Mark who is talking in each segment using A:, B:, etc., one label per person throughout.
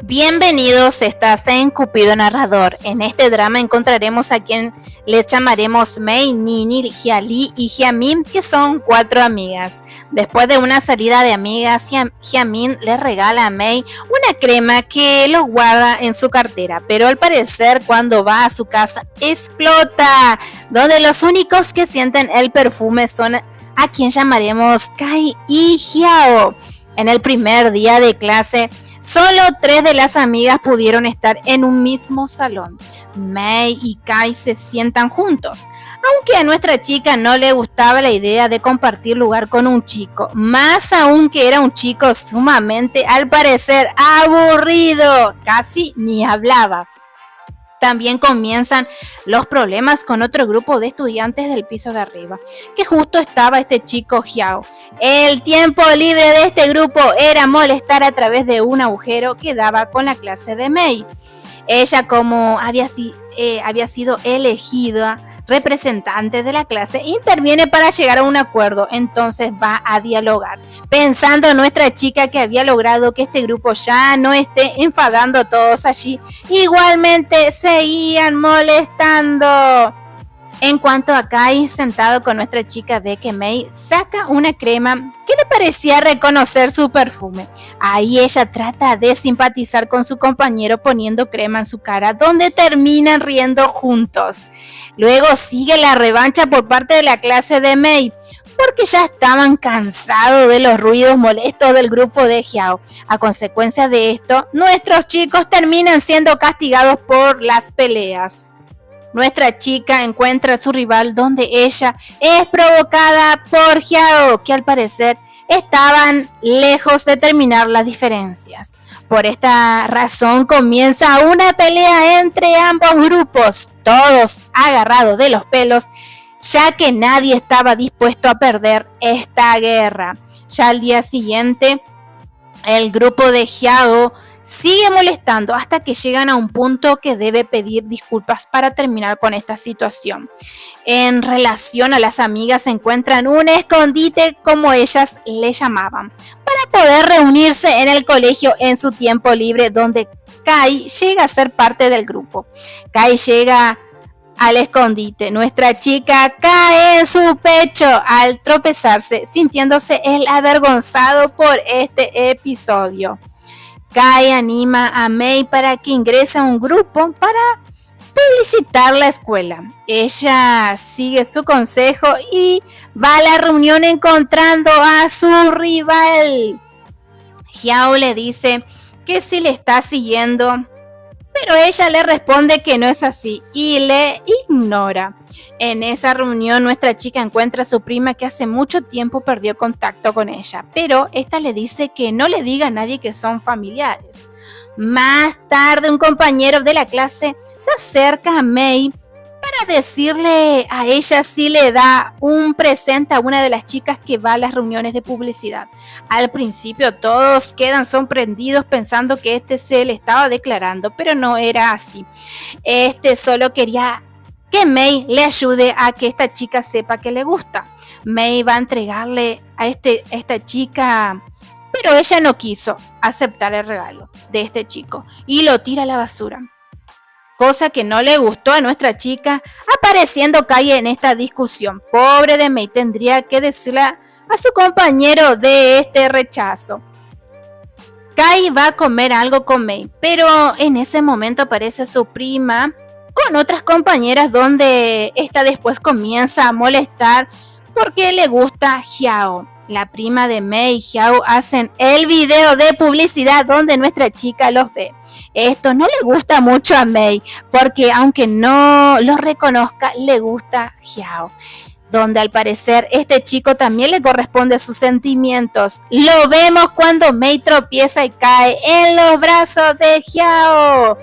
A: Bienvenidos, estás en Cupido Narrador. En este drama encontraremos a quien les llamaremos Mei, Nini, Jiali y Jiamin, que son 4 amigas. Después de una salida de amigas, Jiamin le regala a Mei una crema que lo guarda en su cartera, pero al parecer cuando va a su casa explota, donde los únicos que sienten el perfume son a quien llamaremos Kai y Jiao. En el primer día de clase, solo 3 de las amigas pudieron estar en un mismo salón. Mei y Kai se sientan juntos, aunque a nuestra chica no le gustaba la idea de compartir lugar con un chico, más aún que era un chico sumamente, al parecer, aburrido, casi ni hablaba. También comienzan los problemas con otro grupo de estudiantes del piso de arriba, que justo estaba este chico Jiao. El tiempo libre de este grupo era molestar a través de un agujero que daba con la clase de Mei. Ella, como había sido elegida representante de la clase, interviene para llegar a un acuerdo, entonces va a dialogar, pensando nuestra chica que había logrado que este grupo ya no esté enfadando a todos allí. Igualmente seguían molestando. En cuanto a Kai, sentado con nuestra chica, ve que Mei saca una crema que le parecía reconocer su perfume. Ahí ella trata de simpatizar con su compañero poniendo crema en su cara, donde terminan riendo juntos. Luego sigue la revancha por parte de la clase de Mei, porque ya estaban cansados de los ruidos molestos del grupo de Jiao. A consecuencia de esto, nuestros chicos terminan siendo castigados por las peleas. Nuestra chica encuentra a su rival donde ella es provocada por Jiao, que al parecer estaban lejos de terminar las diferencias. Por esta razón comienza una pelea entre ambos grupos, todos agarrados de los pelos, ya que nadie estaba dispuesto a perder esta guerra. Ya al día siguiente, el grupo de Jiao sigue molestando hasta que llegan a un punto que debe pedir disculpas para terminar con esta situación. En relación a las amigas, se encuentran un escondite, como ellas le llamaban, para poder reunirse en el colegio en su tiempo libre, donde Kai llega a ser parte del grupo. Kai llega al escondite. Nuestra chica cae en su pecho al tropezarse, sintiéndose él avergonzado por este episodio. Kai anima a Mei para que ingrese a un grupo para publicitar la escuela. Ella sigue su consejo y va a la reunión encontrando a su rival. Jiao le dice que sí le está siguiendo, pero ella le responde que no es así y le ignora. En esa reunión, nuestra chica encuentra a su prima que hace mucho tiempo perdió contacto con ella, pero esta le dice que no le diga a nadie que son familiares. Más tarde, un compañero de la clase se acerca a Mei para decirle a ella si le da un presente a una de las chicas que va a las reuniones de publicidad. Al principio todos quedan sorprendidos pensando que este se le estaba declarando, pero no era así. Este solo quería que Mei le ayude a que esta chica sepa que le gusta. Mei va a entregarle a esta chica, pero ella no quiso aceptar el regalo de este chico y lo tira a la basura. Cosa que no le gustó a nuestra chica, apareciendo Kai en esta discusión. Pobre de Mei, tendría que decirle a su compañero de este rechazo. Kai va a comer algo con Mei, pero en ese momento aparece su prima con otras compañeras, donde esta después comienza a molestar porque le gusta Jiao. La prima de Mei y Jiao hacen el video de publicidad donde nuestra chica los ve. Esto no le gusta mucho a Mei, porque aunque no lo reconozca, le gusta Jiao, donde al parecer este chico también le corresponde a sus sentimientos. Lo vemos cuando Mei tropieza y cae en los brazos de Jiao.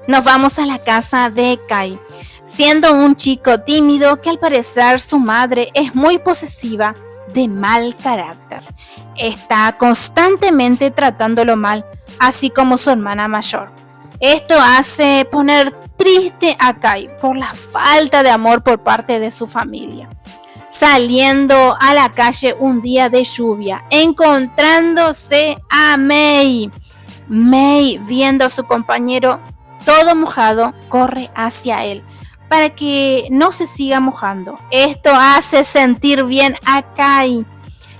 A: Nos vamos a la casa de Kai, siendo un chico tímido que al parecer su madre es muy posesiva, de mal carácter. Está constantemente tratándolo mal, así como su hermana mayor. Esto hace poner triste a Kai por la falta de amor por parte de su familia. Saliendo a la calle un día de lluvia, encontrándose a Mei, Mei, viendo a su compañero todo mojado, corre hacia él para que no se siga mojando. Esto hace sentir bien a Kai.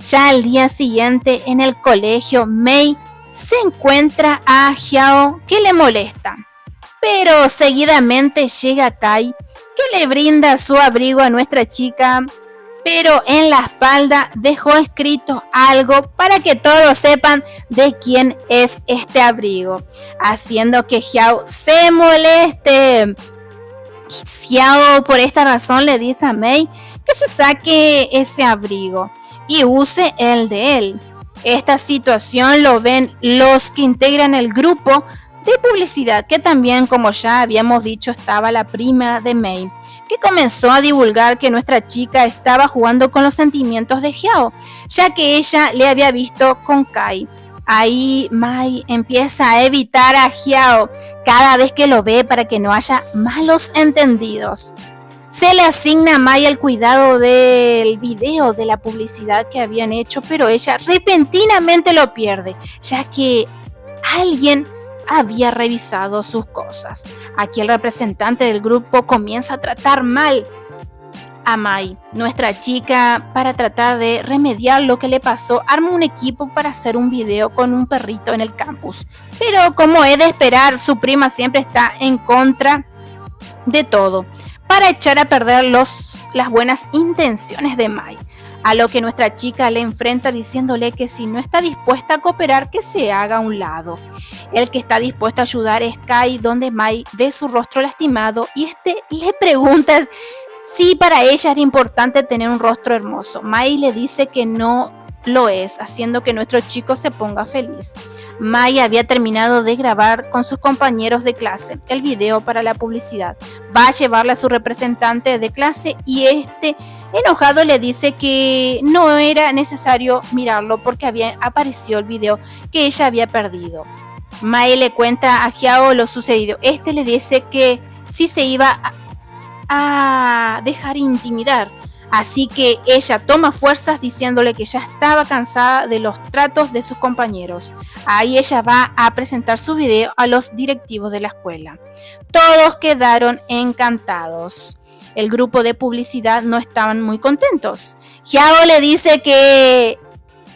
A: Ya al día siguiente en el colegio, Mei se encuentra a Xiao que le molesta. Pero seguidamente llega Kai que le brinda su abrigo a nuestra chica, pero en la espalda dejó escrito algo para que todos sepan de quién es este abrigo, haciendo que Xiao se moleste. Xiao por esta razón le dice a Mei que se saque ese abrigo y use el de él. Esta situación lo ven los que integran el grupo de publicidad, que también, como ya habíamos dicho, estaba la prima de Mei, que comenzó a divulgar que nuestra chica estaba jugando con los sentimientos de Xiao, ya que ella le había visto con Kai. Ahí Mai empieza a evitar a Xiao cada vez que lo ve para que no haya malos entendidos. Se le asigna a Mai el cuidado del video de la publicidad que habían hecho, pero ella repentinamente lo pierde, ya que alguien había revisado sus cosas. Aquí el representante del grupo comienza a tratar mal a Mai. Nuestra chica, para tratar de remediar lo que le pasó, arma un equipo para hacer un video con un perrito en el campus. Pero como es de esperar, su prima siempre está en contra de todo, para echar a perder las buenas intenciones de Mai. A lo que nuestra chica le enfrenta diciéndole que si no está dispuesta a cooperar, que se haga a un lado. El que está dispuesto a ayudar es Kai, donde Mai ve su rostro lastimado y le pregunta si para ella es importante tener un rostro hermoso. Mai le dice que no lo es, haciendo que nuestro chico se ponga feliz. Mai había terminado de grabar con sus compañeros de clase el video para la publicidad. Va a llevarle a su representante de clase y enojado le dice que no era necesario mirarlo porque había aparecido el video que ella había perdido. Mai le cuenta a Xiao lo sucedido. Le dice que sí se iba a dejar intimidar. Así que ella toma fuerzas diciéndole que ya estaba cansada de los tratos de sus compañeros. Ahí ella va a presentar su video a los directivos de la escuela. Todos quedaron encantados. El grupo de publicidad no estaban muy contentos. Xiao le dice que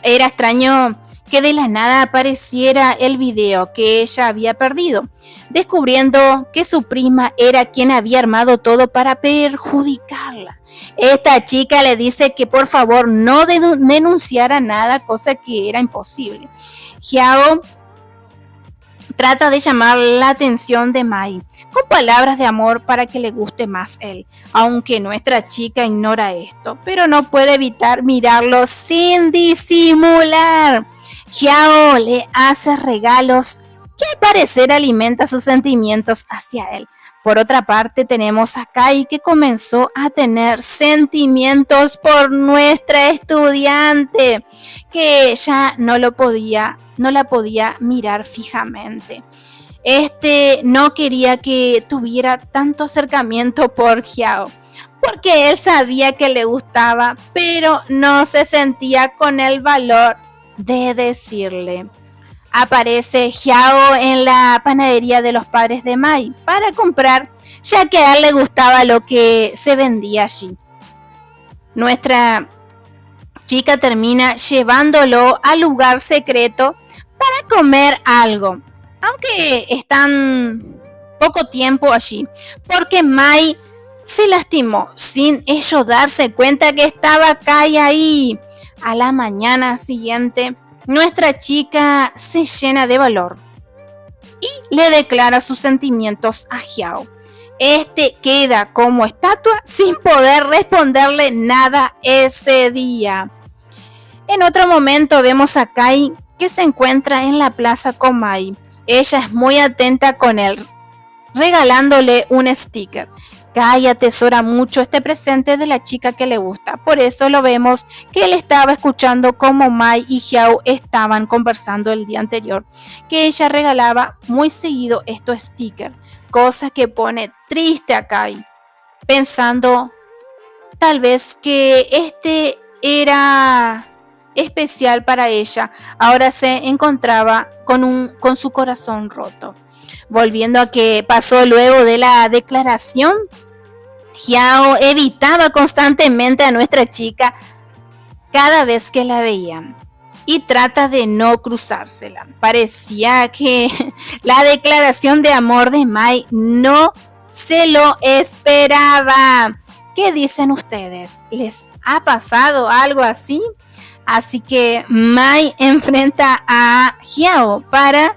A: era extraño que de la nada apareciera el video que ella había perdido, descubriendo que su prima era quien había armado todo para perjudicarla. Esta chica le dice que por favor no denunciara nada, cosa que era imposible. Xiao trata de llamar la atención de Mai con palabras de amor para que le guste más él, aunque nuestra chica ignora esto, pero no puede evitar mirarlo sin disimular. Xiao le hace regalos que al parecer alimenta sus sentimientos hacia él. Por otra parte, tenemos a Kai que comenzó a tener sentimientos por nuestra estudiante, que ya no la podía mirar fijamente. No quería que tuviera tanto acercamiento por Xiao, porque él sabía que le gustaba, pero no se sentía con el valor de decirle. Aparece Xiao en la panadería de los padres de Mai para comprar, ya que a él le gustaba lo que se vendía allí. Nuestra chica termina llevándolo al lugar secreto para comer algo, aunque están poco tiempo allí, porque Mai se lastimó sin ellos darse cuenta que estaba Kai ahí. A la mañana siguiente, nuestra chica se llena de valor y le declara sus sentimientos a Xiao. Queda como estatua sin poder responderle nada ese día. En otro momento vemos a Kai que se encuentra en la plaza con Mai. Ella es muy atenta con él, regalándole un sticker. Kai atesora mucho este presente de la chica que le gusta. Por eso lo vemos que él estaba escuchando cómo Mai y Xiao estaban conversando el día anterior, que ella regalaba muy seguido estos stickers, cosa que pone triste a Kai, pensando tal vez que era especial para ella, ahora se encontraba con su corazón roto. Volviendo a qué pasó luego de la declaración, Xiao evitaba constantemente a nuestra chica cada vez que la veía y trata de no cruzársela. Parecía que la declaración de amor de Mai no se lo esperaba. ¿Qué dicen ustedes? ¿Les ha pasado algo así? Así que Mai enfrenta a Xiao para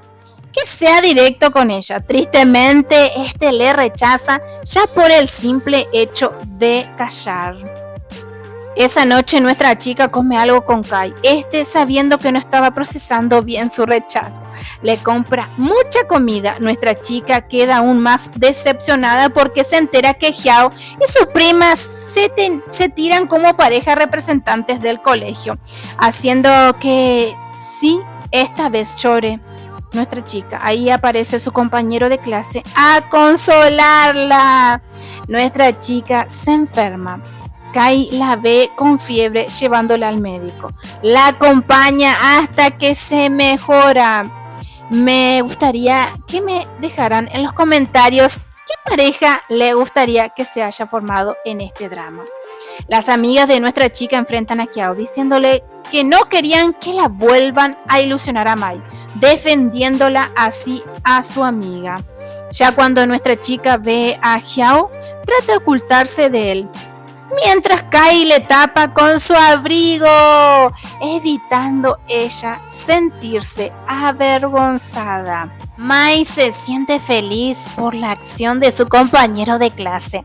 A: que sea directo con ella. Tristemente, le rechaza ya por el simple hecho de callar. Esa noche nuestra chica come algo con Kai. Sabiendo que no estaba procesando bien su rechazo, le compra mucha comida. Nuestra chica queda aún más decepcionada porque se entera que Xiao y sus primas se tiran como pareja representantes del colegio, haciendo que sí, esta vez llore nuestra chica. Ahí aparece su compañero de clase a consolarla. Nuestra chica se enferma. Kai la ve con fiebre llevándola al médico. La acompaña hasta que se mejora. Me gustaría que me dejaran en los comentarios qué pareja le gustaría que se haya formado en este drama. Las amigas de nuestra chica enfrentan a Xiao diciéndole que no querían que la vuelvan a ilusionar a Mai, defendiéndola así a su amiga. Ya cuando nuestra chica ve a Xiao, trata de ocultarse de él, mientras Kai le tapa con su abrigo, evitando ella sentirse avergonzada. Mai se siente feliz por la acción de su compañero de clase.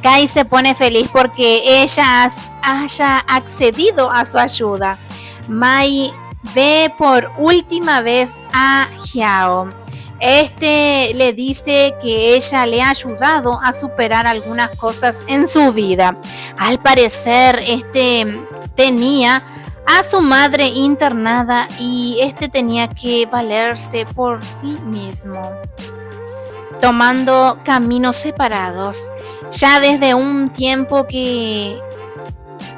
A: Kai se pone feliz porque ella haya accedido a su ayuda. Mai ve por última vez a Xiao. Le dice que ella le ha ayudado a superar algunas cosas en su vida. Al parecer, tenía a su madre internada y tenía que valerse por sí mismo, tomando caminos separados. Ya desde un tiempo que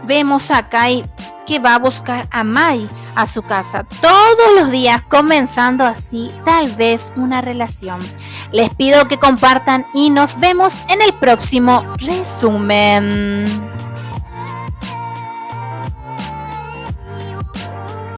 A: vemos a Kai que va a buscar a Mai a su casa todos los días, comenzando así tal vez una relación. Les pido que compartan y nos vemos en el próximo resumen.